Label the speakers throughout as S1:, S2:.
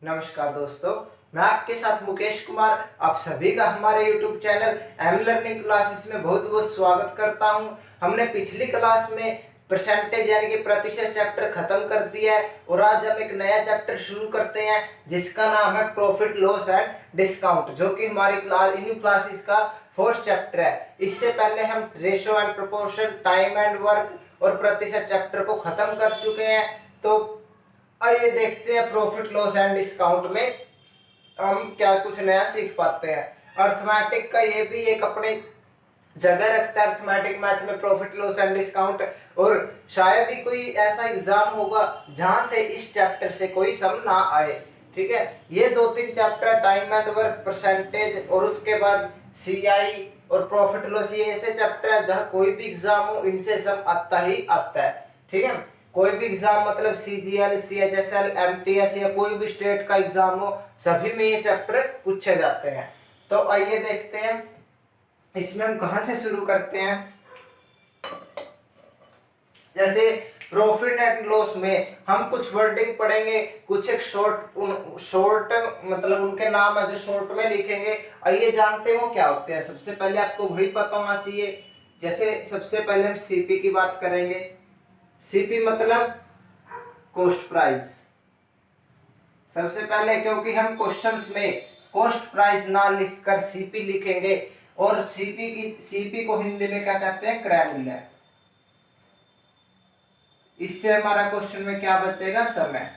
S1: नमस्कार दोस्तों, मैं आपके साथ मुकेश कुमार आप सभी का हमारे YouTube channel am learning classes में बहुत बहुत स्वागत करता हूं। हमने पिछली क्लास में परसेंटेज यानी कि प्रतिशत चैप्टर खत्म कर दिया है और आज हम एक नया चैप्टर शुरू करते हैं जिसका नाम है प्रॉफिट लॉस एंड डिस्काउंट, जो कि हमारी क्लासेस का फोर्थ चैप्टर है। इससे पहले हम ratio and proportion, time and work और प्रतिशत चैप्टर को खत्म कर चुके हैं। तो आइए देखते हैं प्रॉफिट लॉस एंड डिस्काउंट में हम क्या कुछ नया सीख पाते हैं। अर्थमेटिक का ये भी एक अपने जगह रखता है, अर्थमेटिक मैथ में प्रॉफिट लॉस एंड डिस्काउंट। और शायद ही कोई ऐसा एग्जाम होगा जहां से इस चैप्टर से कोई सम ना आए। ठीक है, ये दो तीन chapter time and work, percentage और उसके बाद सीआई और प्रॉफिट लॉस, ये ऐसे चैप्टर है जहां कोई भी एग्जाम हो इनसे सम आता ही आता है। ठीक है, कोई भी एग्जाम मतलब सीजीएल, सीएचएसएल, एमटीएस या कोई भी स्टेट का एग्जाम हो, सभी में ये चैप्टर पूछे जाते हैं। तो आइए देखते हैं इसमें हम कहां से शुरू करते हैं। जैसे प्रॉफिट एंड लॉस में हम कुछ वर्डिंग पढ़ेंगे, कुछ एक शॉर्ट मतलब उनके नाम है जो शॉर्ट में लिखेंगे। आइए जानते हैं वो क्या होते हैं। सबसे पहले आपको वही पता होना चाहिए। जैसे सबसे पहले हम सीपी की बात करेंगे। सीपी मतलब कॉस्ट प्राइस। सबसे पहले क्योंकि हम क्वेश्चंस में कॉस्ट प्राइस ना लिखकर सीपी लिखेंगे, और सीपी को हिंदी में क्या कहते हैं, क्रय मूल्य। इससे हमारा क्वेश्चन में क्या बचेगा, समय,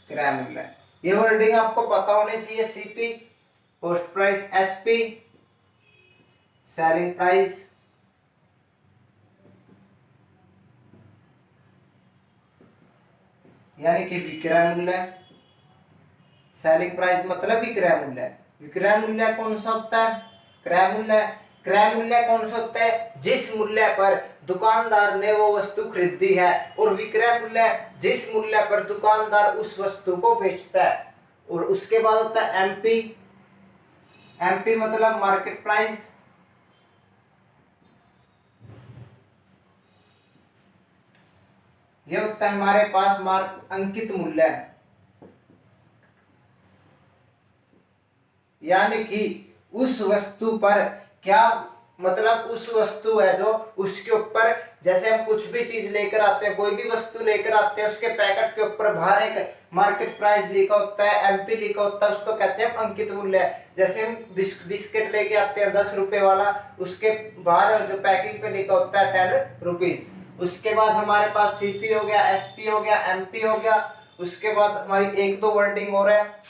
S1: क्रय मूल्य। ये वर्डिंग आपको पता होनी चाहिए। CP cost price, SP selling price, यानी कि विक्रय मूल्य। सेलिंग प्राइस मतलब विक्रय मूल्य। विक्रय मूल्य कौन सा होता है, क्रय मूल्य। क्रय मूल्य कौन सा होता है, जिस मूल्य पर दुकानदार ने वो वस्तु खरीदी है। और विक्रय मूल्य जिस मूल्य पर दुकानदार उस वस्तु को बेचता है। और उसके बाद होता है एमपी। एमपी मतलब मार्केट प्राइस। ये होता है हमारे पास अंकित मूल्य, यानी कि उस वस्तु पर क्या मतलब उस वस्तु है जो उसके ऊपर, जैसे हम कुछ भी चीज लेकर आते हैं, कोई भी वस्तु लेकर आते हैं, उसके पैकेट के ऊपर बाहर एक मार्केट प्राइस लिखा होता है, एमपी लिखा होता है, उसको कहते हैं अंकित मूल्य। जैसे हम बिस्किट लेके आते हैं 10 रुपए वाला, उसके बाहर जो पैकिंग पे लिखा होता है 10 रुपीज। उसके बाद हमारे पास सीपी हो गया, एसपी हो गया, एमपी हो गया। उसके बाद हमारी एक दो वर्डिंग और है।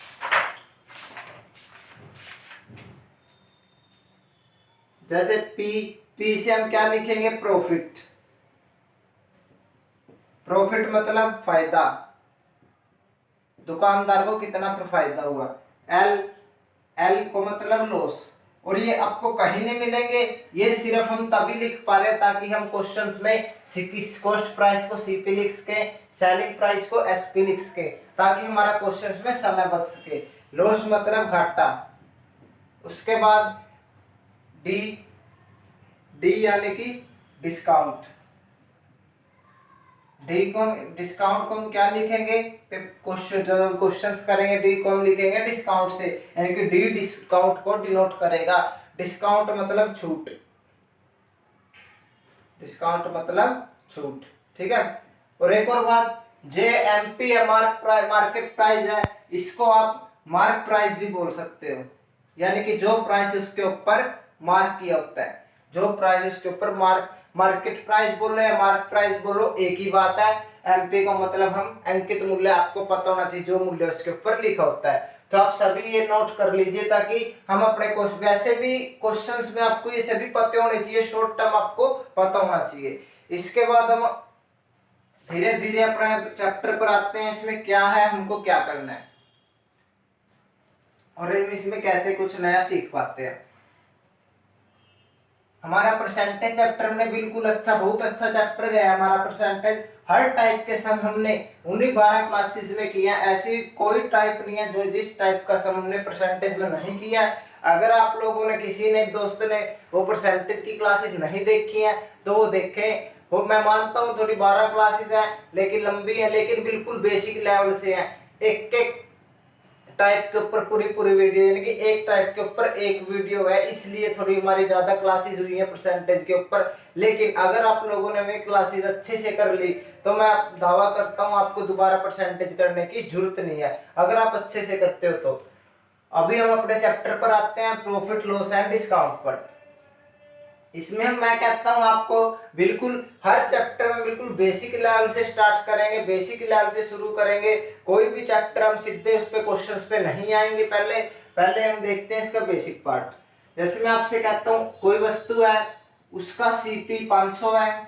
S1: जैसे पी से हम क्या लिखेंगे, प्रॉफिट। प्रॉफिट मतलब फायदा, दुकानदार को कितना फायदा हुआ। एल को मतलब लॉस। और ये आपको कहीं नहीं मिलेंगे, ये सिर्फ हम तभी लिख पा रहे ताकि हम क्वेश्चंस में कॉस्ट प्राइस को सीपी लिख सके, सेलिंग प्राइस को एसपी लिख सके, ताकि हमारा क्वेश्चंस में समय बच सके। लॉस मतलब घाटा। उसके बाद डी यानी कि डिस्काउंट। डिस्काउंट को हम क्या लिखेंगे, क्वेश्चन जब हम क्वेश्चंस करेंगे डी को हम लिखेंगे डिस्काउंट से, यानी कि डी डिस्काउंट को डिनोट करेगा। डिस्काउंट मतलब छूट। डिस्काउंट मतलब छूट। ठीक है। और एक और बात, जे एमपी है मार्केट प्राइस है, इसको आप मार्क प्राइस भी बोल सकते हो, यानी कि जो प्राइस उसके ऊपर मार्क किया होता है। जो प्राइस उसके ऊपर मार्केट प्राइस बोल रहे हैं, मार्क प्राइस बोलो, एक ही बात है। एमपी का मतलब हम अंकित मूल्य, आपको पता होना चाहिए जो मूल्य उसके ऊपर लिखा होता है। तो आप सभी ये नोट कर लीजिए ताकि हम अपने वैसे भी क्वेश्चंस में आपको ये सभी पते होने चाहिए, शॉर्ट टर्म आपको पता होना चाहिए। इसके बाद हम धीरे धीरे अपने चैप्टर पर आते हैं। इसमें क्या है, हमको क्या करना है और इसमें कैसे कुछ नया सीख पाते हैं। हमारा परसेंटेज चैप्टर में बिल्कुल अच्छा, बहुत अच्छा चैप्टर गया हमारा परसेंटेज। हर टाइप के सम हमने उन्हीं 12 क्लासेस में किया। ऐसी कोई टाइप नहीं है जो जिस टाइप का सम हमने परसेंटेज में नहीं किया। अगर आप लोगों ने, किसी ने, दोस्त ने वो परसेंटेज की क्लासेस नहीं देखी है तो वो देखें। वो मैं मानता हूँ थोड़ी 12 क्लासेस है लेकिन लंबी है, लेकिन बिल्कुल बेसिक लेवल से है। एक एक टाइप के ऊपर पूरी पूरी वीडियो, यानी कि एक टाइप के ऊपर एक वीडियो है, इसलिए थोड़ी हमारी ज्यादा क्लासेस हुई है परसेंटेज के ऊपर। लेकिन अगर आप लोगों ने वे क्लासेस अच्छे से कर ली तो मैं दावा करता हूं आपको दोबारा परसेंटेज करने की जरूरत नहीं है, अगर आप अच्छे से करते हो तो। अभी हम अपने चैप्टर पर आते हैं, प्रॉफिट लॉस एंड डिस्काउंट पर। इसमें मैं कहता हूं आपको बिल्कुल हर चैप्टर में बिल्कुल बेसिक लेवल से स्टार्ट करेंगे, बेसिक लेवल से शुरू करेंगे। कोई भी चैप्टर हम सीधे उस पे क्वेश्चंस पे नहीं आएंगे। पहले पहले हम देखते हैं इसका बेसिक पार्ट। जैसे मैं आपसे कहता हूं कोई वस्तु है, उसका सीपी 500 है,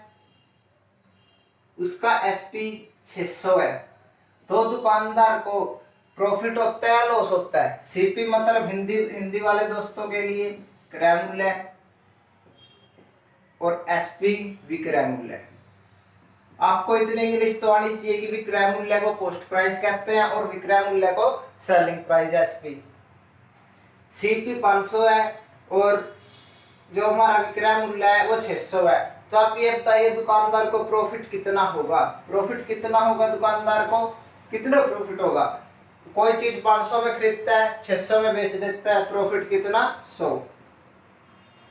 S1: उसका एसपी 600 है, तो दुकानदार को प्रॉफिट होता है लॉस होता है? सीपी मतलब हिंदी हिंदी वाले दोस्तों के लिए क्रय मूल्य, और एसपी विक्रय मूल्य। आपको इतनी इंग्लिश तो आनी चाहिए कि विक्रय मूल्य को कॉस्ट प्राइस कहते हैं और विक्रय मूल्य को सेलिंग प्राइस, एसपी। सीपी 500 है और जो हमारा विक्रय मूल्य है वो 600 है। तो आप ये बताइए दुकानदार को प्रॉफिट कितना होगा? प्रॉफिट कितना होगा दुकानदार को? कितना प्रॉफिट होगा? कोई चीज 500 में खरीदता है, 600 में बेच देता है, प्रॉफिट कितना? 100।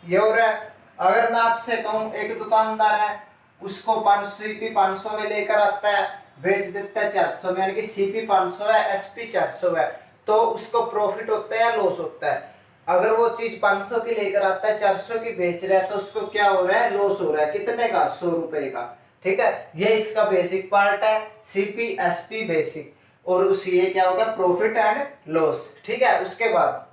S1: ये हो रहा है। अगर मैं आपसे कहूं एक दुकानदार है, उसको 500 सीपी 500 में लेकर आता है, बेच देता है 400 में, यानी कि सीपी 500 है, एसपी 400 है, तो उसको प्रॉफिट होता है या लॉस होता है? अगर वो चीज 500 की लेकर आता है, 400 की बेच रहा है, तो उसको क्या हो रहा है? लॉस हो रहा है। कितने का? 100 रुपए का। ठीक है, ये इसका बेसिक पार्ट है, सीपी एसपी बेसिक। और उस ये क्या होगा? Profit and loss. ठीक है, उसके बाद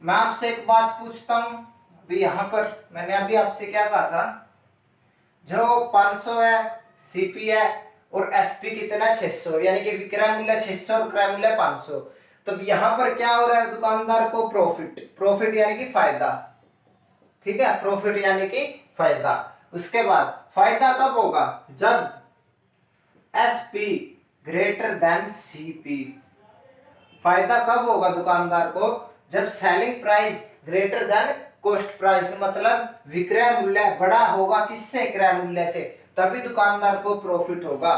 S1: मैं आपसे एक बात पूछता हूं। अभी यहां पर मैंने अभी आपसे क्या कहा था? जो 500 है, सीपी है, और एसपी कितना? 600, यानी कि विक्रय मूल्य 600 और क्रय मूल्य 500। तो यहाँ पर क्या हो रहा है? दुकानदार को प्रॉफिट, प्रॉफिट यानी कि फायदा। ठीक है, प्रॉफिट यानी कि फायदा। उसके बाद फायदा कब होगा? जब एसपी ग्रेटर देन सीपी। फायदा कब होगा दुकानदार को? जब selling price greater than cost price, मतलब विक्रय मूल्य बड़ा होगा किससे? क्रय मूल्य से, तभी दुकानदार को प्रॉफिट होगा।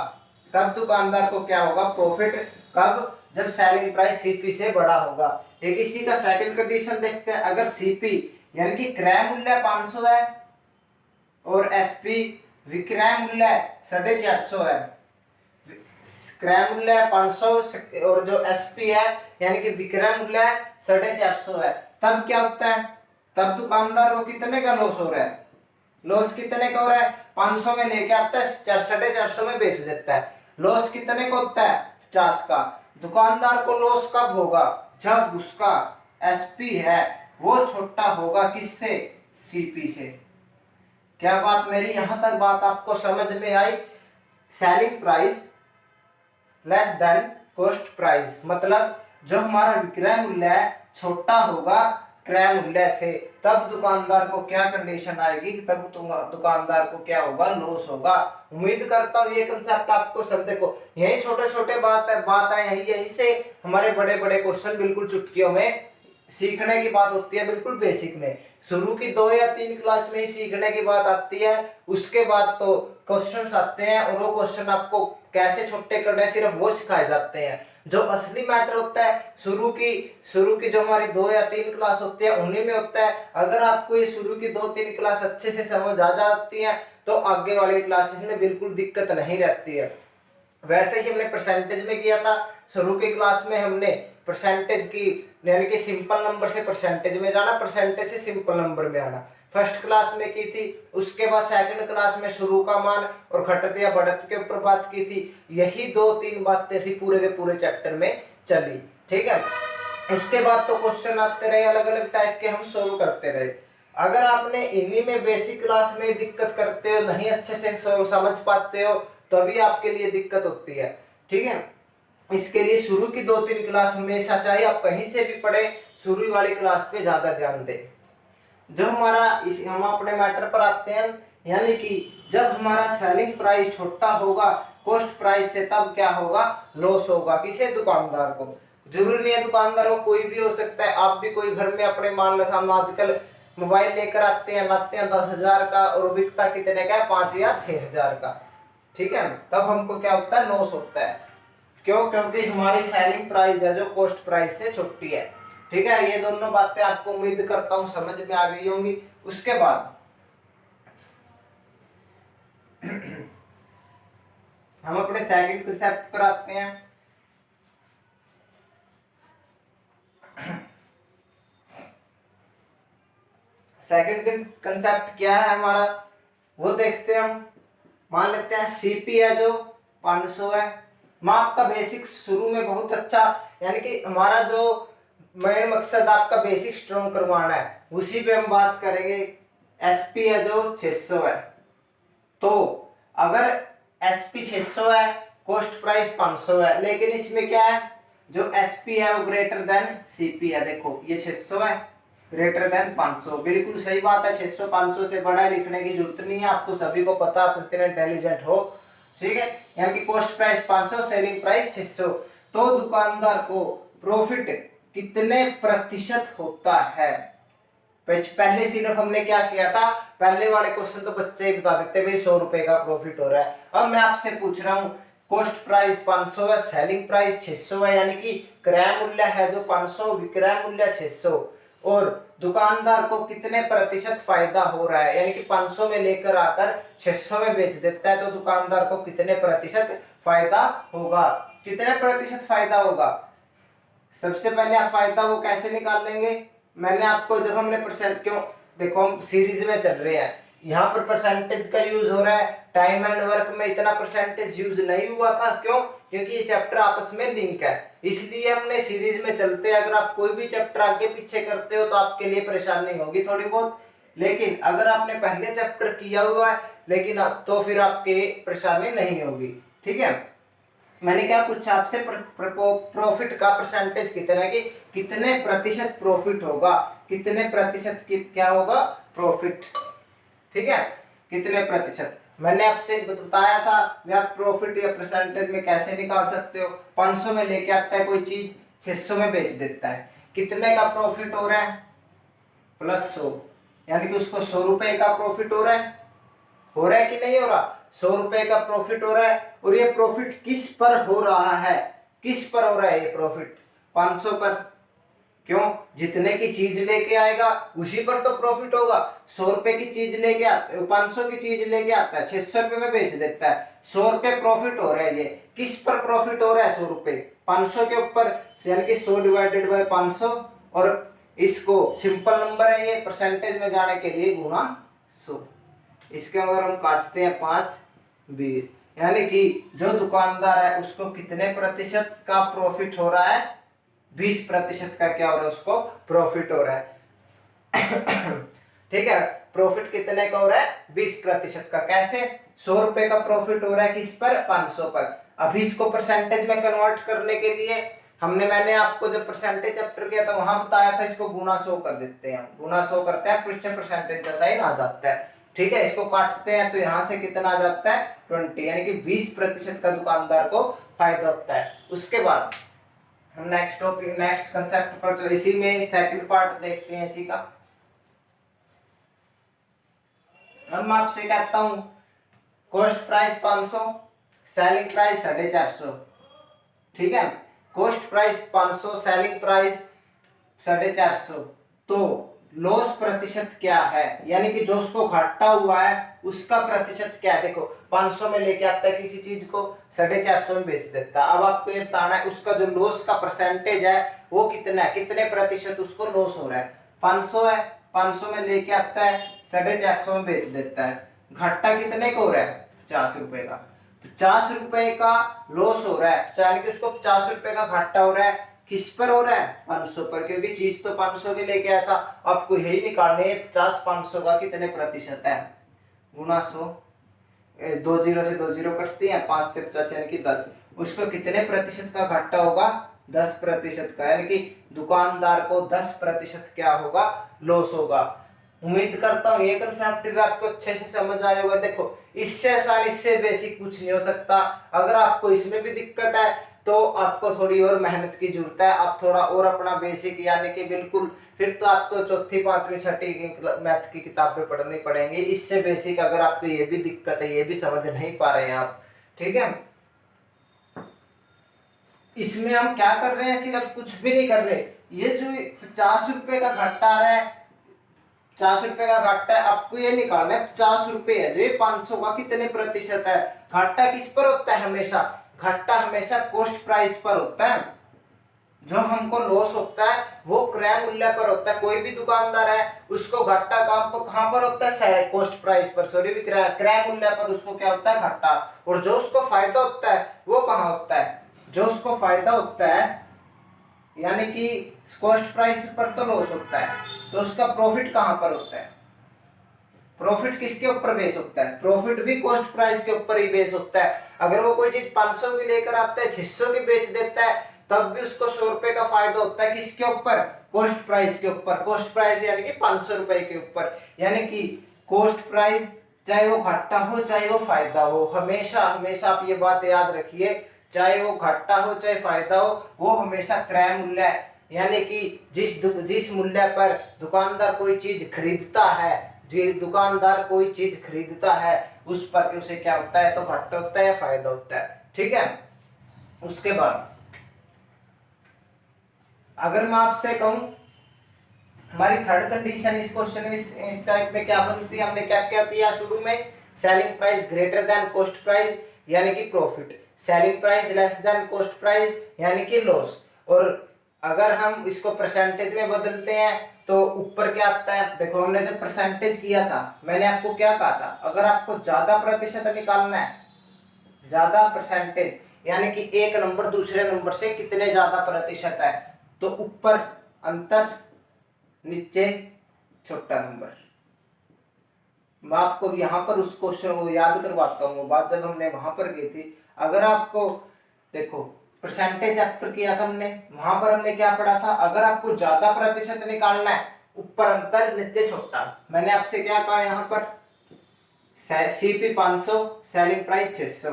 S1: तब दुकानदार को क्या होगा? प्रॉफिट। कब? जब सेलिंग प्राइस सीपी से बड़ा होगा। एक इसी का सेकंड कंडीशन देखते हैं। अगर सीपी यानी कि क्रय मूल्य 500 है और एसपी विक्रय मूल्य 450 है, क्रय मूल्य 500 और जो एसपी है यानी कि विक्रय मूल्य 450 है, तब क्या होता है? तब दुकानदार को कितने का लॉस हो रहा है? लॉस कितने का हो रहा है? 500 में लेके आता है, 450 में बेच देता है। लॉस कितने का होता है? 50 का। दुकानदार को लॉस कब होगा? जब उसका एसपी है वो छोटा होगा किससे? सीपी से। क्या बात मेरी यहां तक बात आपको समझ में आई? Selling price less than cost price, मतलब जो हमारा विक्रय मूल्य है छोटा होगा क्रय मूल्य से, तब दुकानदार को क्या कंडीशन आएगी? तब दुकानदार को क्या होगा? लॉस होगा। उम्मीद करता हूँ ये कंसेप्ट आपको सब देखो, यही छोटे छोटे बात है यही से हमारे बड़े बड़े क्वेश्चन बिल्कुल चुटकियों में सीखने की बात होती है। बिल्कुल बेसिक में शुरू की 2 या 3 क्लास में ही सीखने की बात आती है। उसके बाद तो क्वेश्चंस आते हैं और वो क्वेश्चन आपको कैसे छोटे करने सिर्फ वो सिखाए जाते हैं। जो असली मैटर होता है शुरू की जो हमारी 2 या 3 क्लास होती है उन्हीं में होता है। अगर आपको ये शुरू की 2-3 क्लास अच्छे से समझ आ जाती है तो आगे वाली क्लासेस में बिल्कुल दिक्कत नहीं रहती है। वैसे ही हमने परसेंटेज में किया था। शुरू की क्लास में हमने परसेंटेज की, यानी कि सिंपल नंबर से परसेंटेज में जाना, परसेंटेज से सिंपल नंबर में आना, फर्स्ट क्लास में की थी। उसके बाद सेकंड क्लास में शुरू का मान और घटत या बढ़त के ऊपर बात की थी। यही 2-3 बातें थी पूरे के पूरे चैप्टर में चली। ठीक है, उसके बाद तो क्वेश्चन आते रहे अलग अलग टाइप के, हम सोल्व करते रहे। अगर आपने इन्हीं में बेसिक क्लास में दिक्कत करते हो, नहीं अच्छे से समझ पाते हो, तो अभी आपके लिए दिक्कत होती है। ठीक है, इसके लिए शुरू की 2-3 क्लास हमेशा, चाहे आप कहीं से भी पढ़े, शुरू वाली क्लास पे ज्यादा ध्यान दें। जब हम अपने मैटर पर आते हैं, यानी कि जब हमारा सेलिंग प्राइस छोटा होगा कॉस्ट प्राइस से, तब क्या होगा? लॉस होगा। किसे? दुकानदार को। जरूरी नहीं है दुकानदार को, कोई भी हो सकता है। आप भी कोई घर में अपने मान लो हम आजकल मोबाइल लेकर आते हैं, लाते हैं 10,000 का और बिकता कितने का? 5 या 6,000 का। ठीक है, तब हमको क्या होता है, लॉस होता है। क्यों? क्योंकि हमारी सेलिंग प्राइस है जो कॉस्ट प्राइस से छोटी है। ठीक है, ये दोनों बातें आपको उम्मीद करता हूँ समझ में आ गई होंगी। उसके बाद हम अपने सेकंड कंसेप्ट पर आते हैं। सेकंड कंसेप्ट क्या है हमारा, वो देखते हैं हम। मान लेते हैं सीपी है जो 500 है। मैं आपका बेसिक शुरू में बहुत अच्छा, यानी कि हमारा जो मेन मकसद आपका बेसिक स्ट्रॉन्ग करवाना है, उसी पे हम बात करेंगे। एसपी है जो 600 है। तो अगर एसपी 600 है, कॉस्ट प्राइस 500 है, लेकिन इसमें क्या है, जो एसपी है वो ग्रेटर देन सीपी है। देखो ये 600 है, ग्रेटर देन 500, बिल्कुल सही बात है। 600 500 से बड़ा लिखने की जरूरत नहीं है, आपको सभी को पता, आप कितने इंटेलिजेंट हो। ठीक है, यानी कि कॉस्ट प्राइस 500, सेलिंग प्राइस 600। तो दुकानदार को प्रॉफिट कितने प्रतिशत होता है। पहले सिर्फ हमने क्या किया था, पहले वाले क्वेश्चन तो बच्चे ही बता देते भाई 100 रुपए का प्रॉफिट हो रहा है। अब मैं आपसे पूछ रहा हूँ, कॉस्ट प्राइस 500 है, सेलिंग प्राइस 600 है, यानी कि क्रय मूल्य है जो 500, विक्रय मूल्य 600, और दुकानदार को कितने प्रतिशत फायदा हो रहा है, यानी कि 500 में लेकर आकर 600 में बेच देता है, तो दुकानदार को कितने प्रतिशत फायदा होगा। कितने प्रतिशत फायदा होगा, सबसे पहले आप फायदा वो कैसे निकाल लेंगे। मैंने आपको, जब हमने परसेंट, क्यों, देखो हम सीरीज में चल रहे हैं, यहाँ पर परसेंटेज का यूज हो रहा है, टाइम एंड वर्क में इतना परसेंटेज यूज नहीं हुआ था। क्यों? क्योंकि ये चैप्टर आपस में लिंक है, इसलिए हमने सीरीज में चलते हैं। अगर आप कोई भी चैप्टर आगे पीछे करते हो तो आपके लिए परेशानी होगी थोड़ी बहुत, लेकिन अगर आपने पहले चैप्टर किया हुआ है लेकिन तो फिर आपके परेशानी नहीं होगी। ठीक है, मैंने क्या पूछा आपसे, प्रॉफिट का परसेंटेज कितना, कि कितने प्रतिशत प्रॉफिट होगा, कितने प्रतिशत क्या होगा प्रॉफिट। ठीक है, कितने प्रतिशत। मैंने आपसे बताया था कि आप प्रॉफिट या परसेंटेज में कैसे निकाल सकते हो। 500 में लेके आता है कोई चीज, 600 में बेच देता है, कितने का प्रॉफिट हो रहा है, प्लस 100, यानी कि उसको 100 रुपए का प्रॉफिट हो रहा है। हो रहा है कि नहीं हो रहा, 100 रुपए का प्रॉफिट हो रहा है। और ये प्रॉफिट किस पर हो रहा है, किस पर हो रहा है ये प्रॉफिट, 500 पर। क्यों? जितने की चीज लेके आएगा उसी पर तो प्रॉफिट होगा। 100 रुपए की चीज लेके आता, 500 की चीज लेके आता है, 600 रुपए में बेच देता है, 100 रुपए प्रॉफिट हो रहा है। ये किस पर प्रॉफिट हो रहा है, 100 रुपए 500 के ऊपर, यानी कि 100 डिवाइडेड बाय 500, और इसको सिंपल नंबर है ये, परसेंटेज में जाने के लिए गुना 100। इसके अगर हम काटते हैं 5 20, यानी कि जो दुकानदार है उसको कितने प्रतिशत का प्रॉफिट हो रहा है, 20% का क्या हो रहा है, उसको प्रॉफिट हो रहा है। ठीक है, प्रॉफिट कितने का हो रहा है, 20% का। कैसे, 100 रुपए का प्रॉफिट हो रहा है किस पर, 500 पर। अभी इसको परसेंटेज में कन्वर्ट करने के लिए मैंने आपको जब परसेंटेज चैप्टर किया था वहां बताया था, इसको गुना 100 कर देते हैं, गुना 100 करते हैं, पीछे परसेंटेज का साइन आ जाता है। ठीक है, इसको काटते हैं तो यहाँ से कितना आ जाता है 20, यानी कि 20% का दुकानदार को फायदा होता है। उसके बाद हम नेक्स्ट टॉपिक, नेक्स्ट कंसेप्ट पर, इसी में सेकंड पार्ट देखते हैं इसी का। अब मैं आपसे कहता हूं, कॉस्ट प्राइस 500, सेलिंग प्राइस 450। ठीक है, कॉस्ट प्राइस 500, सेलिंग प्राइस 450, तो लॉस प्रतिशत क्या है, यानी कि जो उसको घाटा हुआ है उसका प्रतिशत क्या है। देखो 500 में लेके आता है किसी चीज को, 450 में बेच देता है। अब आपको ये बताना है उसका जो लॉस का परसेंटेज है वो कितना है, कितने प्रतिशत उसको लॉस हो रहा है। 500 है, 500 में लेके आता है, 450 में बेच देता है, घाटा कितने का हो रहा है, 50 रुपए का। 50 रुपए का लॉस हो रहा है, यानी कि उसको 50 रुपए का घाटा हो रहा है। किस पर हो रहा है, 500 पर, क्योंकि चीज तो 500 की लेके आया था। आपको यही निकालने है 50 500 का कितने प्रतिशत है, गुना 100, 2 0 से 2 0 कटती है, 5 से 50 यानी कि 10, उसको कितने प्रतिशत का घाटा होगा, 10% का, यानी कि दुकानदार को 10% क्या होगा, लॉस होगा। उम्मीद करता हूँ ये कंसेप्ट भी आपको अच्छे से समझ आया होगा। देखो इससे आसान, इससे बेसिक कुछ नहीं हो सकता। अगर आपको इसमें भी दिक्कत है तो आपको थोड़ी और मेहनत की जरूरत है, आप थोड़ा और अपना बेसिक, यानी कि बिल्कुल फिर तो आपको चौथी पांचवी छठी की मैथ की किताबें पढ़नी पड़ेंगी। इससे बेसिक अगर आपको ये भी दिक्कत है, ये भी समझ नहीं पा रहे हैं आप, ठीक है। इसमें हम क्या कर रहे हैं, सिर्फ कुछ भी नहीं कर रहे। ये जो 50 रुपए का घाटा आ रहा है, 50 रुपए का घाटा है, आपको ये निकालना है 50 रुपए है जो ये 500 का कितने प्रतिशत है। घाटा किस पर होता है हमेशा, घाटा हमेशा कॉस्ट प्राइस पर होता है। जो हमको लॉस होता है वो क्रय मूल्य पर होता है। कोई भी दुकानदार है उसको घाटा कहाँ पर होता है, कॉस्ट प्राइस पर, सॉरी क्रय मूल्य पर उसको क्या होता है, घाटा। और जो उसको फायदा होता है वो कहाँ होता है, जो उसको फायदा होता है यानी कि कॉस्ट प्राइस पर तो लॉस होता है, तो उसका प्रॉफिट कहाँ पर होता है। प्रॉफिट किसके ऊपर बेस होता है, प्रॉफिट भी कॉस्ट प्राइस के ऊपर ही बेस होता है। अगर वो कोई चीज 500 की लेकर आता है 600 की बेच देता है तब भी उसको 100 रुपए का फायदा होता है, किसके ऊपर, कॉस्ट प्राइस के ऊपर। कॉस्ट प्राइस यानी कि 500 रुपए के ऊपर, यानी कि कॉस्ट प्राइस चाहे वो घाटा हो चाहे वो फायदा हो, हमेशा हमेशा आप ये बात याद रखिए, चाहे वो घाटा हो चाहे फायदा हो, वो हमेशा क्रय मूल्य यानी कि जिस मूल्य पर दुकानदार कोई चीज खरीदता है, जो दुकानदार कोई चीज खरीदता है उस पर उसे क्या होता है, तो घाटा होता है या फायदा होता है। ठीक है। उसके बाद अगर मैं आपसे कहूं, हमारी थर्ड कंडीशन इस क्वेश्चन इस टाइप में क्या बनती है, हमने क्या क्या किया शुरू में, selling price greater than cost price यानी कि profit, selling price less than cost price यानी कि लॉस। और अगर हम इसको परसेंटेज में बदलते हैं तो ऊपर क्या आता है, देखो हमने जब परसेंटेज किया था मैंने आपको क्या कहा था, अगर आपको ज्यादा प्रतिशत निकालना है, ज्यादा परसेंटेज यानी कि एक नंबर दूसरे नंबर से कितने ज्यादा प्रतिशत है, तो ऊपर अंतर नीचे छोटा नंबर। मैं आपको यहाँ पर उस क्वेश्चन को याद करवाता हूँ, बात जब हमने वहां पर की थी। अगर आपको देखो परसेंटेज चैप्टर किया था हमने, वहां पर हमने क्या पढ़ा था, अगर आपको ज्यादा प्रतिशत निकालना है ऊपर अंतर नीचे छोटा। मैंने आपसे क्या कहा यहाँ पर, सीपी 500 सेलिंग प्राइस 600,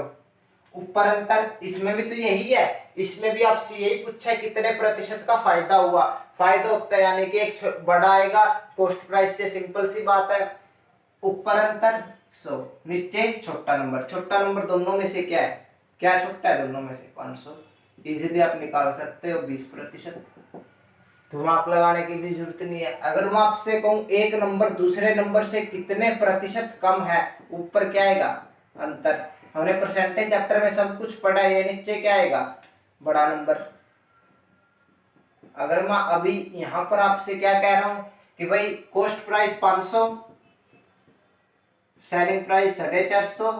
S1: ऊपर अंतर, इसमें भी तो यही है, इसमें भी आपसे यही पूछा है कितने प्रतिशत का फायदा हुआ, फायदा होता है यानी कि एक बड़ा आएगा कॉस्ट प्राइस से, सिंपल सी बात है। ऊपर अंतर 100 नीचे छोटा नंबर, छोटा नंबर दोनों में से क्या है, क्या छोटा है दोनों में से, 500। इजीली आप निकाल सकते हो 20%, दिमाग लगाने की भी जरूरत नहीं है। अगर मैं आपसे कहूं एक नंबर दूसरे नंबर से कितने प्रतिशत कम है, ऊपर क्या आएगा, अंतर। हमने परसेंटेज चैप्टर में सब कुछ पढ़ा है, ये नीचे क्या आएगा, बड़ा नंबर। अगर मैं अभी यहां पर आपसे क्या कह रहा हूं कि भाई कॉस्ट प्राइस 500, सेलिंग प्राइस 450,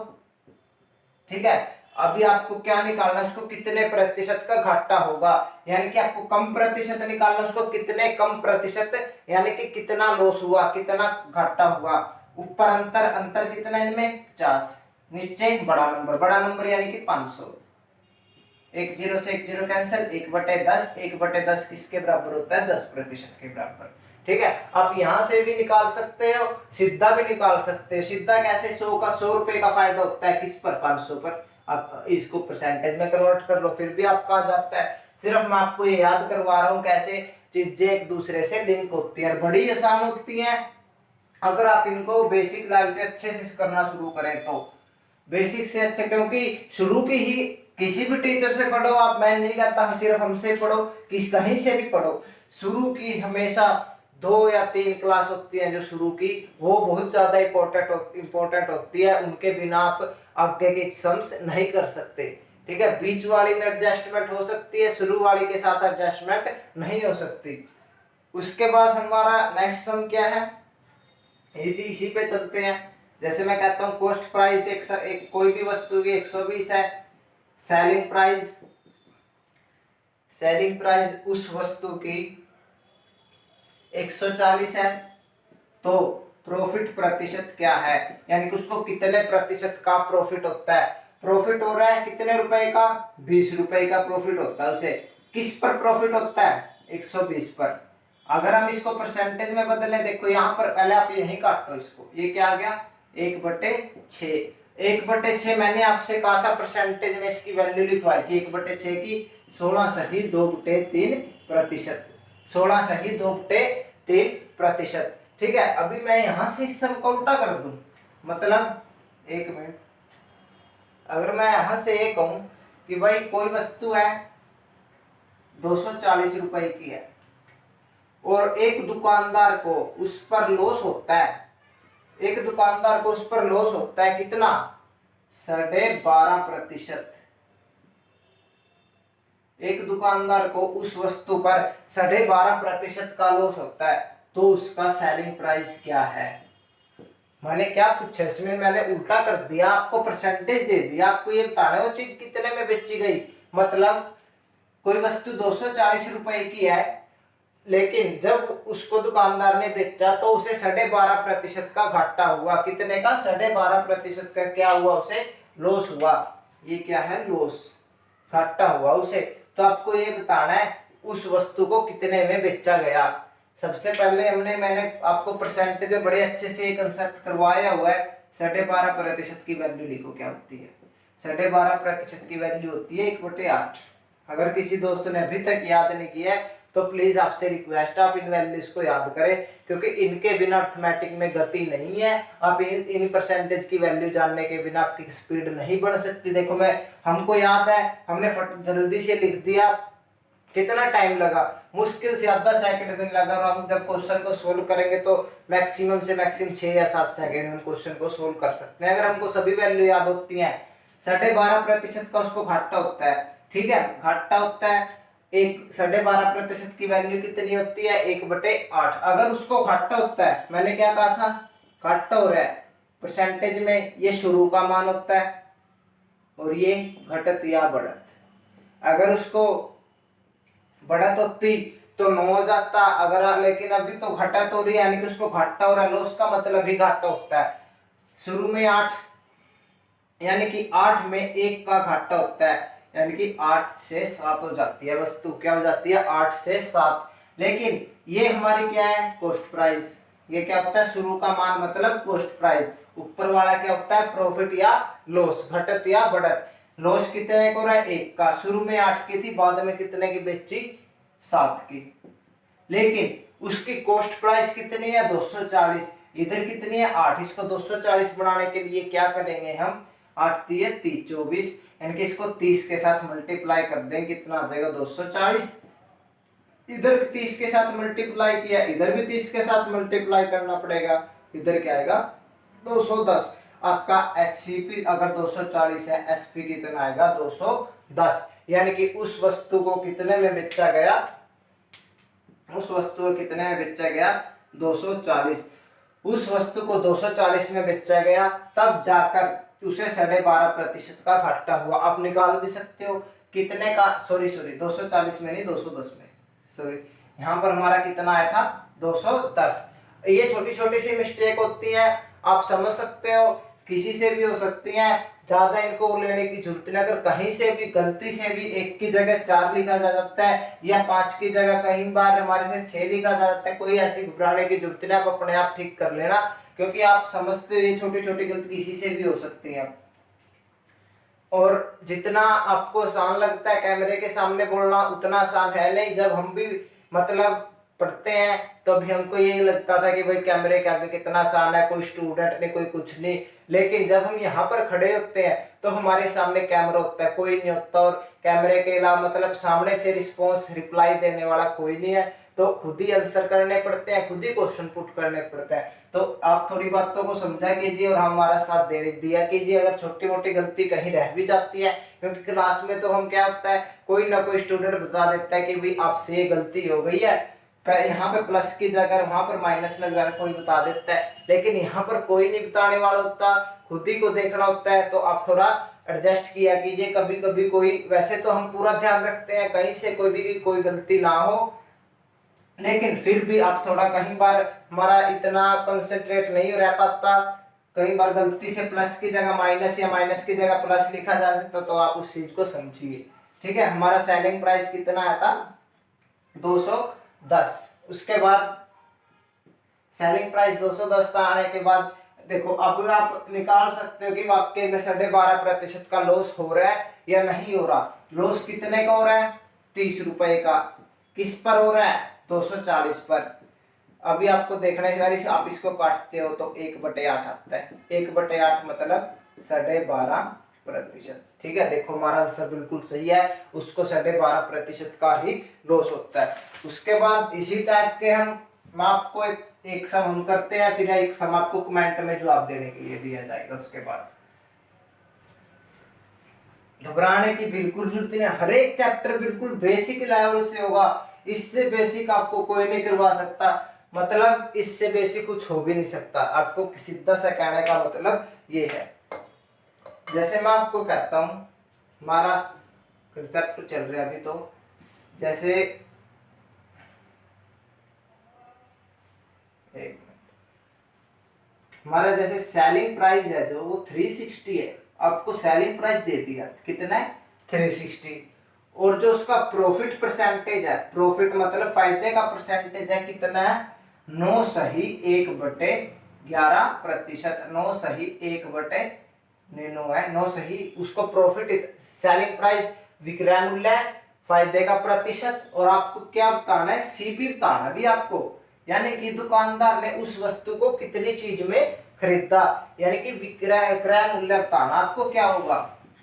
S1: ठीक है, अभी आपको क्या निकालना है, उसको कितने प्रतिशत का घाटा होगा, यानी कि आपको कम प्रतिशत निकालना, उसको कितने कम प्रतिशत यानी कि कितना लॉस हुआ, कितना घाटा हुआ। ऊपर अंतर, अंतर कितना इनमें 50, नीचे बड़ा नंबर, बड़ा नंबर यानी कि 500। एक जीरो से एक जीरो कैंसिल, 1/10, 1/10 किसके बराबर होता है, 10% के बराबर। ठीक है, आप यहां से भी निकाल सकते हो, सीधा भी निकाल सकते हो। सीधा कैसे, 100 रुपए का फायदा होता है किस पर, 500 पर। आप इसको परसेंटेज में कन्वर्ट कर लो फिर भी आपका आ जाता है। सिर्फ मैं आपको ये याद करवा रहा हूँ कैसे चीजें एक दूसरे से लिंक होती है, बड़ी आसान होती है अगर आप इनको बेसिक लेवल से अच्छे से करना शुरू करें तो। बेसिक से अच्छे, क्योंकि शुरू की ही किसी भी टीचर से पढ़ो आप, मैं नहीं कहता सिर्फ हमसे पढ़ो, किस कहीं से भी पढ़ो, शुरू की हमेशा 2 या 3 क्लास होती है जो शुरू की, वो बहुत ज्यादा इंपॉर्टेंट होती है, उनके बिना आप आगे के सम्स नहीं कर सकते। ठीक है, बीच वाली में एडजस्टमेंट हो सकती है, शुरू वाली के साथ एडजस्टमेंट नहीं हो सकती। उसके बाद हमारा नेक्स्ट सम क्या है, इसी पे चलते हैं। जैसे मैं कहता हूँ कॉस्ट प्राइस एक कोई भी वस्तु की 120 है, सेलिंग प्राइस उस वस्तु की 140 है, तो प्रॉफिट प्रतिशत क्या है, यानी कि उसको कितने प्रतिशत का प्रॉफिट होता है। प्रॉफिट हो रहा है कितने रुपए का, 20 रुपए का प्रॉफिट होता है उसे। किस पर प्रॉफिट होता है, 120 पर। अगर हम इसको परसेंटेज में बदलें, देखो यहाँ पर पहले आप यही काटो इसको, ये क्या आ गया, 1/6। 1/6 मैंने आपसे कहा था परसेंटेज में इसकी वैल्यू लिखवाई थी 1/6 की, 16 सही 2/3%, 16 सही 2/3%। ठीक है, अभी मैं यहां से इस सब को उल्टा कर दूं, मतलब 1 मिनट, अगर मैं यहाँ से ये कहूँ कि भाई कोई वस्तु है 240 रुपए की है और एक दुकानदार को उस पर लॉस होता है, एक दुकानदार को उस पर लॉस होता है कितना, 12.5%। एक दुकानदार को उस वस्तु पर 12.5% का लॉस होता है, तो उसका सेलिंग प्राइस क्या है। मैंने क्या पूछा इसमें, मैंने उल्टा कर दिया, आपको परसेंटेज दे दिया, आपको ये बताना है वो चीज कितने में बेची गई। मतलब कोई वस्तु 240 रुपए की है, लेकिन जब उसको दुकानदार ने बेचा तो उसे 12.5% का घाटा हुआ। कितने का, 12.5% का क्या हुआ, उसे लॉस हुआ। ये क्या है, लॉस, घाटा हुआ उसे। तो आपको ये बताना है उस वस्तु को कितने में बेचा गया। सबसे पहले मैंने आपको परसेंटेज में बड़े अच्छे से कंसेप्ट करवाया हुआ है। 12.5% की वैल्यू लिखो क्या होती है। 12.5% की वैल्यू होती है 1/8। अगर किसी दोस्त ने अभी तक याद नहीं किया है तो प्लीज आपसे रिक्वेस्ट है आप इन वैल्यूज को याद करें, क्योंकि इनके बिना अर्थमेटिक में गति नहीं है। आप इन परसेंटेज की वैल्यू जानने के बिना आपकी स्पीड नहीं बढ़ सकती। देखो हमको याद है, हमने जल्दी से लिख दिया, कितना टाइम लगा, मुश्किल से आधा सेकंड में लगा। और हम जब क्वेश्चन को सोल्व करेंगे तो मैक्सिमम से मैक्सिमम 6 या 7 सेकंड में क्वेश्चन को सोल्व कर सकते हैं, अगर हमको सभी वैल्यू याद होती हैं। 12.5% का उसको घाटा होता है, ठीक है, घाटा होता है। 12.5% की वैल्यू कितनी होती है, 1/8। अगर उसको घाटा होता है, मैंने क्या कहा था, घाटा हो रहा है परसेंटेज में, ये शुरू का मान होता है और ये घटत या बढ़त। अगर उसको बढ़त होती तो 9 हो जाता, अगर लेकिन अभी तो घटत हो रही है, यानी कि उसको घाटा हो रहा है, लॉस का मतलब ही घाटा होता है। शुरू में 8, यानी कि 8 में 1 का घाटा होता है, यानी कि 8 से 7 हो जाती है वस्तु, क्या हो जाती है, 8 से 7। लेकिन ये हमारी क्या है, कॉस्ट प्राइस। ये क्या होता है, शुरू का मान मतलब कॉस्ट प्राइस। ऊपर वाला क्या होता है, प्रॉफिट या लॉस, घटत या बढ़त। लॉस कितने को रहा है, 1 का। शुरू में 8 की थी, बाद में कितने की बेची, 7 की। लेकिन उसकी कॉस्ट प्राइस कितनी है, 240। इधर कितनी है, 8। इसको 240 बनाने के लिए क्या करेंगे हम, 8 दिए 30, 24, यानी कि इसको 30 के साथ मल्टीप्लाई कर दें, कितना आ जाएगा, 240। इधर 30 के साथ मल्टीप्लाई किया, इधर भी 30 के साथ मल्टीप्लाई करना पड़ेगा, इधर क्या आएगा, 210। आपका एससीपी अगर 240 है, एसपी कितना आएगा, 210। यानी कि उस वस्तु को कितने में बेचा गया, उस वस्तु को कितने में बेचा गया, 240। उस वस्तु को 240 में बेचा गया, तब जाकर उसे 12.5% का घाटा हुआ। आप निकाल भी सकते हो कितने का, सॉरी 240 में नहीं, 210 में, सॉरी, यहाँ पर हमारा कितना आया था, 210। ये छोटी छोटी सी मिस्टेक होती है, आप समझ सकते हो, किसी से भी हो सकती है, ज्यादा इनको लेने की जरूरत नहीं। अगर कहीं से भी गलती से भी 1 की जगह 4 लिखा जा जाता है, या 5 की जगह कहीं बार हमारे से 6 लिखा जा जाता है, कोई ऐसी घबराने की जरूरत नहीं, आप अपने आप ठीक कर लेना, क्योंकि आप समझते हो ये छोटी छोटी गलती किसी से भी हो सकती है। और जितना आपको आसान लगता है कैमरे के सामने बोलना, उतना आसान है नहीं। जब हम भी मतलब पढ़ते हैं तो भी हमको यही लगता था कि भाई कैमरे के आगे कितना आसान है, कोई स्टूडेंट नहीं, कोई कुछ नहीं। लेकिन जब हम यहाँ पर खड़े होते हैं तो हमारे सामने कैमरा होता है, कोई नहीं होता, और कैमरे के अलावा मतलब सामने से रिस्पॉन्स रिप्लाई देने वाला कोई नहीं है, तो खुद ही आंसर करने पड़ते हैं, खुद ही क्वेश्चन पुट करने पड़ते हैं। तो आप थोड़ी बातों को समझा कीजिए और हमारा साथ दे दिया कीजिए। अगर छोटी मोटी गलती कहीं रह भी जाती है, क्योंकि क्लास में तो हम क्या होता है, कोई ना कोई स्टूडेंट बता देता है कि भाई आपसे ये गलती हो गई है, यहाँ पे प्लस की जगह वहां पर माइनस लग जाता है, कोई बता देता है। लेकिन यहाँ पर कोई नहीं बताने वाला होता, खुद ही को देखना होता है। तो आप थोड़ा एडजस्ट किया कीजिए। कभी कभी कोई, वैसे तो हम पूरा ध्यान रखते हैं कहीं से कोई गलती ना हो, लेकिन फिर भी आप थोड़ा, कहीं बार हमारा इतना कंसंट्रेट नहीं रह पाता, कई बार गलती से प्लस की जगह माइनस या माइनस की जगह प्लस लिखा जा सकता, तो आप उस चीज को समझिए। ठीक है, हमारा सेलिंग प्राइस कितना आया था, 210। उसके बाद सेलिंग प्राइस 210 आने के बाद देखो, अब आप निकाल सकते हो कि वाकई में 12.5% का लॉस हो रहा है या नहीं हो रहा। लॉस कितने का हो रहा है, 30 रुपए का। किस पर हो रहा है, 240 पर। अभी आपको देखना है, अगर आप इसको काटते हो तो 1/8 आता है। 1/8 मतलब 12.5 प्रतिशत। ठीक है, देखो हमारा आंसर बिल्कुल सही है, उसको 12.5% का ही लॉस होता है। उसके बाद इसी टाइप के हम आपको एक सम हम करते हैं, फिर एक सम आपको कमेंट में जवाब देने के लिए दिया जाएगा। उसके बाद घबराने की बिल्कुल जरूरत नहीं, हर एक चैप्टर बिल्कुल बेसिक लेवल से होगा, इससे बेसिक आपको कोई नहीं करवा सकता, मतलब इससे बेसिक कुछ हो भी नहीं सकता। आपको सीधा सा कहने का मतलब ये है। जैसे मैं आपको कहता हूं, हमारा कंसेप्ट चल रहा है अभी, तो जैसे एक हमारा जैसे सेलिंग प्राइस है जो वो 360 है, आपको सेलिंग प्राइस दे दिया कितना है 360, और जो उसका प्रॉफिट परसेंटेज है, प्रॉफिट मतलब फायदे का परसेंटेज है कितना है 9/1/11%, 9/1/9 है, 9 सही उसको प्रॉफिट सेलिंग प्राइस विक्रय मूल्य फायदे का प्रतिशत, और आपको क्या बताना है सीपी बताना भी आपको, यानी कि दुकानदार ने उस वस्तु को कितनी चीज में खरीदा, यानी कि विक्रय क्रय मूल्य बताना आपको क्या होगा,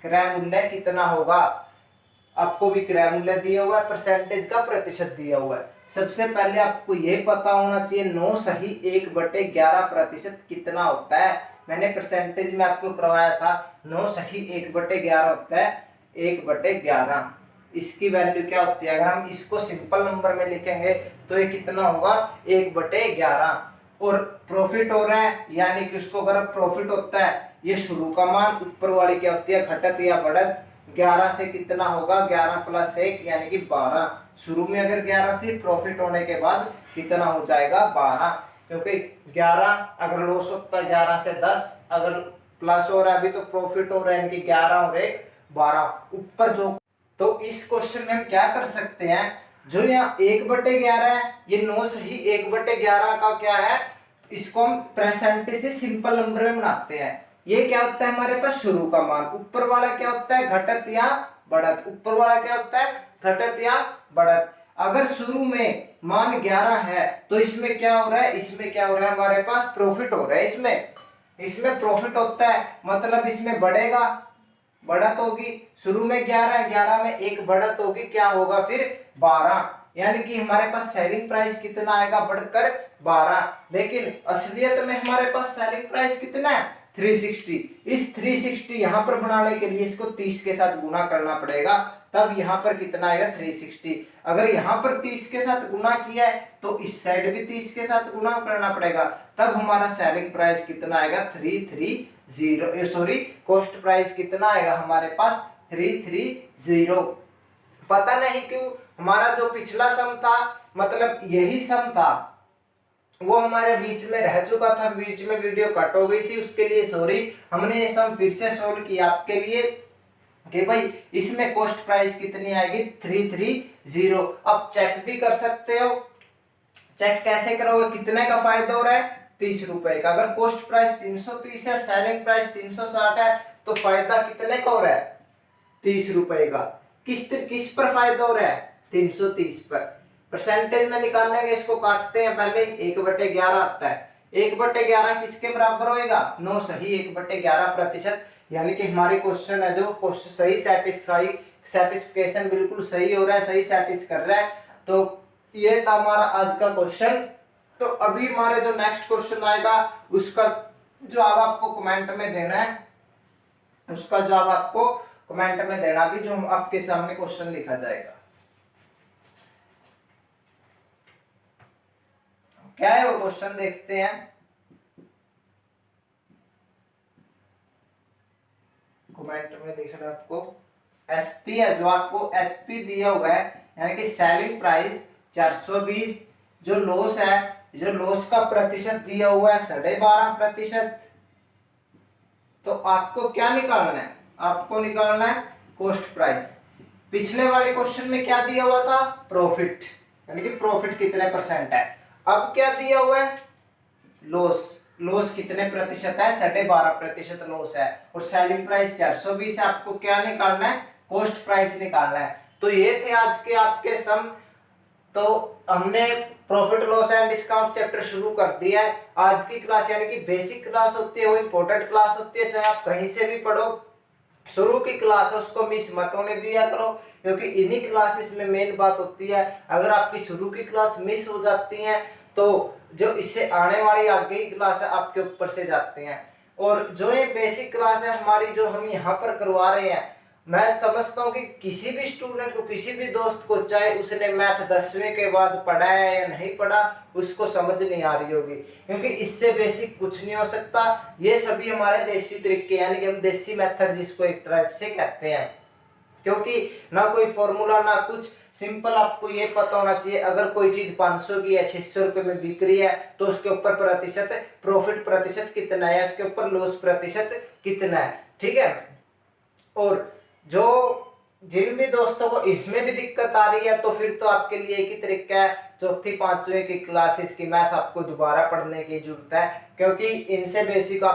S1: क्रय मूल्य कितना होगा, आपको विक्रय मूल्य दिया हुआ है, परसेंटेज का प्रतिशत दिया हुआ है। सबसे पहले आपको ये पता होना चाहिए 9/1/11% कितना होता है। मैंने परसेंटेज में आपको करवाया था 9/1/11 होता है 1/11। इसकी वैल्यू क्या होती है, अगर हम इसको सिंपल नंबर में लिखेंगे तो ये कितना होगा 1/11। और प्रॉफिट हो रहा है, यानी कि उसको अगर प्रॉफिट होता है, ये शुरू का मान, ऊपर वाली क्या होती है घटत या बढ़त, 11 से कितना होगा 11 + 1 यानी कि 12। शुरू में अगर 11 थी, प्रॉफिट होने के बाद कितना हो जाएगा 12, क्योंकि 11 अगर लॉस होता है 11 से 10, अगर प्लस हो रहा है अभी तो प्रॉफिट हो रहा है, यानी कि 11 और 1 12 ऊपर जो। तो इस क्वेश्चन में हम क्या कर सकते हैं, जो यहाँ 1/11 है, ये 9/1/11 का क्या है, इसको हम परसेंटेज से सिंपल नंबर में बनाते हैं। ये क्या होता है हमारे पास शुरू का मान, ऊपर वाला क्या होता है घटत या बढ़त, ऊपर वाला क्या होता है घटत या बढ़त। अगर शुरू में मान 11 है तो इसमें क्या हो रहा है, इसमें क्या हो रहा है हमारे पास प्रॉफिट हो रहा है, इसमें प्रॉफिट होता है, मतलब इसमें बढ़ेगा, बढ़त होगी। शुरू में 11 में एक बढ़त होगी, क्या होगा फिर 12, यानी कि हमारे पास सेलिंग प्राइस कितना आएगा बढ़कर 12। लेकिन असलियत में हमारे पास सेलिंग प्राइस कितना है 360। इस 360 यहाँ पर बनाने के लिए इसको 30 के साथ गुना करना पड़ेगा, तब यहाँ पर कितना आएगा 360। अगर यहाँ पर 30 के साथ गुना किया है तो इस साइड भी 30 के साथ गुना करना पड़ेगा, तब हमारा सेलिंग प्राइस कितना आएगा 330, सॉरी कॉस्ट प्राइस कितना आएगा हमारे पास 330। पता नहीं क्यों हमारा जो पिछला सम था, मतलब यही सम था, वो हमारे बीच में रह चुका था, बीच में वीडियो कट हो गई थी, उसके लिए सॉरी। हमने ये सम फिर से सोल्व किया आपके लिए कि भाई इसमें कॉस्ट प्राइस कितनी आएगी 330। अब चेक भी कर सकते हो, चेक कैसे करोगे, कितने का फायदा हो रहा है 30 रुपए का। अगर कॉस्ट प्राइस 330 है, सेलिंग प्राइस 360 है, तो फायदा कितने का हो रहा है 30 रुपए का। किस पर फायदा हो रहा है 330 पर। परसेंटेज में निकालने के इसको काटते हैं पहले, 1/11 आता है, 1/11 किसके बराबर होएगा 9/1/11%, यानी कि हमारी क्वेश्चन है जो क्वेश्चन सही सेटिस्फिकेशन बिल्कुल सही हो रहा है, सही सेटिस कर रहा है। तो ये था हमारा आज का क्वेश्चन। तो अभी हमारे जो नेक्स्ट क्वेश्चन आएगा उसका जवाब आपको कमेंट में देना है, उसका जवाब आपको कमेंट में देना भी, जो आपके सामने क्वेश्चन लिखा जाएगा। क्या है वो क्वेश्चन देखते हैं। कमेंट में देखना आपको एसपी है, जो आपको एसपी दिया हुआ है, यानी कि सेलिंग प्राइस 420, जो लॉस है, जो लॉस का प्रतिशत दिया हुआ है 12.5%। तो आपको क्या निकालना है, आपको निकालना है कॉस्ट प्राइस। पिछले वाले क्वेश्चन में क्या दिया हुआ था प्रॉफिट, यानी कि प्रॉफिट कितने परसेंट है। अब क्या दिया हुआ है लॉस, लॉस कितने प्रतिशत है 12.5% लॉस है, और सेलिंग प्राइस 420 है। आपको क्या निकालना है कॉस्ट प्राइस निकालना है। तो ये थे आज के आपके सम। तो हमने profit loss and discount chapter शुरू कर दिया है। आज की क्लास यानी कि बेसिक क्लास होती है, वो इंपॉर्टेंट क्लास होती है, चाहे आप कहीं से भी पढ़ो, शुरू की क्लास है उसको मिस मत होने दिया करो, क्योंकि इन्हीं क्लासेस में मेन बात होती है। अगर आपकी शुरू की क्लास मिस हो जाती है तो जो इससे आने वाली आगे की क्लास है आपके ऊपर से जाती हैं। और जो ये बेसिक क्लास है हमारी जो हम यहाँ पर करवा रहे हैं, मैं समझता हूँ कि किसी भी स्टूडेंट को, किसी भी दोस्त को, चाहे उसने मैथ 10वीं के बाद पढ़ा है या नहीं पढ़ा, उसको समझ नहीं आ रही होगी, क्योंकि इससे बेसिक कुछ नहीं हो सकता। ये सभी हमारे देसी तरीके यानी कि हम देसी मेथड जिसको एक टाइप से कहते हैं, क्योंकि ना कोई फॉर्मूला ना कुछ, सिंपल आपको ये पता होना चाहिए अगर कोई चीज 500 की या 600 रुपये में बिक रही है तो उसके ऊपर प्रतिशत प्रॉफिट प्रतिशत कितना है, उसके ऊपर लॉस प्रतिशत कितना है, ठीक है। और जो जिन भी दोस्तों को इसमें भी दिक्कत आ रही है तो फिर तो आपके लिए एक ही तरीका है, चौथी 5वीं की क्लासेस की मैथ आपको दोबारा पढ़ने की जरूरत है, क्योंकि इनसे बेसिक